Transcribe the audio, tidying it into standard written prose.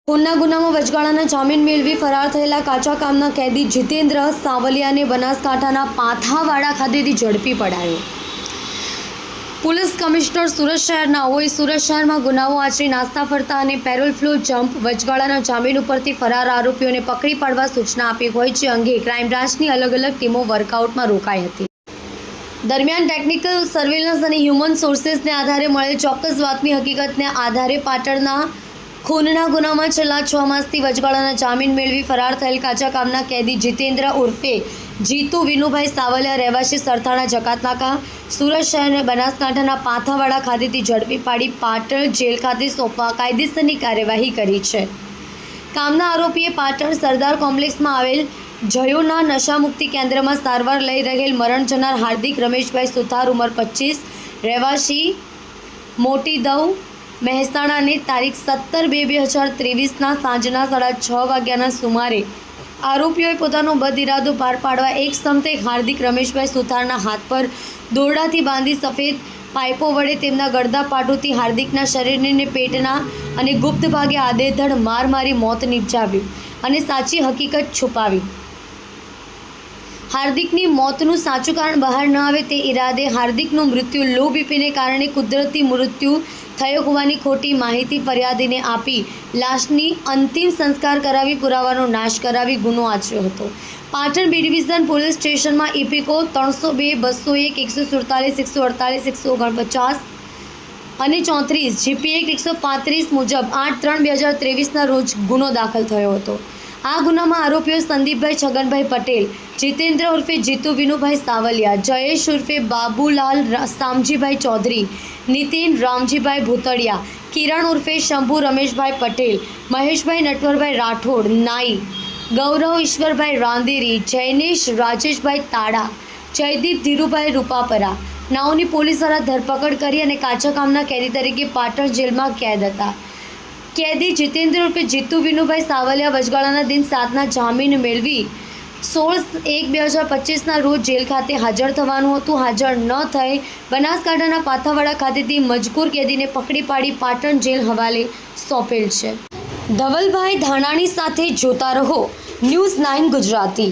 ખૂનના ગુનામાં વચગાળાના જામીન મેળવી ફરાર થયેલા કાચા કામના કેદી જીતેન્દ્ર સાવલિયાને બનાસકાંઠાના પાથાવાડા ખાતેથી ઝડપી પડાયો। પોલીસ કમિશનર સુરત શહેરના હોય સુરત શહેરમાં ગુનાઓ આચરી નાસ્તા ફરતા અને પેરોલ ફ્લો જમ્પ વચગાળાના જામીન ઉપરથી ફરાર આરોપીઓને પકડી પાડવા સૂચના આપી હોય છે અંગે ક્રાઇમ બ્રાન્ચની અલગ અલગ ટીમો વર્કઆઉટમાં રોકાઈ હતી। દરમિયાન ટેકનિકલ સર્વેલન્સ અને હ્યુમન સોર્સિસને આધારે મળેલ ચોક્કસ બાતમી હકીકતને આધારે પાટણના ખૂનના ગુનામાં છેલ્લા 6 માસથી વચગાળાના જામીન મેળવી ફરાર થયેલ કાચા કામના કેદી જીતેન્દ્ર ઉર્ફે જીતુ વિનુભાઈ સાવલિયા રહેવાસી સરથાણા જકાતનાકા સુરત શહેરને બનાસકાંઠાના પાથાવાડા ખાતેથી ઝડપી પાડી પાટણ જેલ ખાતે સોંપવા કાયદેસરની કાર્યવાહી કરી છે। કામના આરોપીએ પાટણ સરદાર કોમ્પ્લેક્સમાં આવેલ જયોના નશામુક્તિ કેન્દ્રમાં સારવાર લઈ રહેલ મરણ જનાર હાર્દિક રમેશભાઈ સુથાર ઉંમર 25 રહેવાસી મોટી દવ મહેસાણાને તારીખ 17/2/2023ના સાંજના 6:30 વાગ્યાના સુમારે આરોપીઓએ પોતાનો બદ ઇરાદો પાર પાડવા એક સમતે હાર્દિક રમેશભાઈ સુથારના હાથ પર દોરડાથી બાંધી સફેદ પાઇપો વડે તેમના ગળદા પાટોથી હાર્દિકના શરીરને પેટના અને ગુપ્ત ભાગે આડેધડ માર મારી મોત નિપજાવ્યું અને સાચી હકીકત છુપાવી। હાર્દિકની મોતનું સાચું કારણ બહાર ન આવે તે ઈરાદે હાર્દિકનું મૃત્યુ લો બીપીને કારણે કુદરતી મૃત્યુ થયો હોવાની ખોટી માહિતી ફરિયાદીને આપી લાશની અંતિમ સંસ્કાર કરાવી પુરાવાનો નાશ કરાવી ગુનો આચર્યો હતો। પાટણ બી ડિવિઝન પોલીસ સ્ટેશનમાં ઇપિકો 302 201 147 148 149 અને 34 જીપી એક્ટ 135 મુજબ 8/3/2023ના રોજ ગુનો દાખલ થયો હતો। આ ગુનામાં આરોપીઓ સંદીપભાઈ છગનભાઈ પટેલ, જીતેન્દ્ર ઉર્ફે જીતુ વિનુભાઈ સાવલિયા, જયેશ ઉર્ફે બાબુલાલ સામજીભાઈ ચૌધરી, નીતિન રામજીભાઈ ભૂતળિયા, કિરણ ઉર્ફે શંભુ રમેશભાઈ પટેલ, મહેશભાઈ નટવરભાઈ રાઠોડ નાઈ, ગૌરવ ઈશ્વરભાઈ રાંદેરી, જૈનેશ રાજેશભાઈ તાડા, જયદીપ ધીરુભાઈ રૂપાપરા નાઓની પોલીસ દ્વારા ધરપકડ કરી અને કાચા કામના કેદી તરીકે પાટણ જેલમાં કેદ હતા। કેદી જીતેન્દ્ર ઉર્ફે જીતુ વિનુભાઈ સાવલિયા વચગાળાના દિન 7ના જામીન મેળવી 16/1/2025ના રોજ જેલ ખાતે હાજર થવાનું હતું। હાજર ન થઈ બનાસકાંઠાના પાથાવાડા ખાતેથી મજકૂર કેદીને પકડી પાડી પાટણ જેલ હવાલે સોંપેલ છે। ધવલભાઈ ધાનાણી સાથે જોતા રહો ન્યૂઝ 9 ગુજરાતી।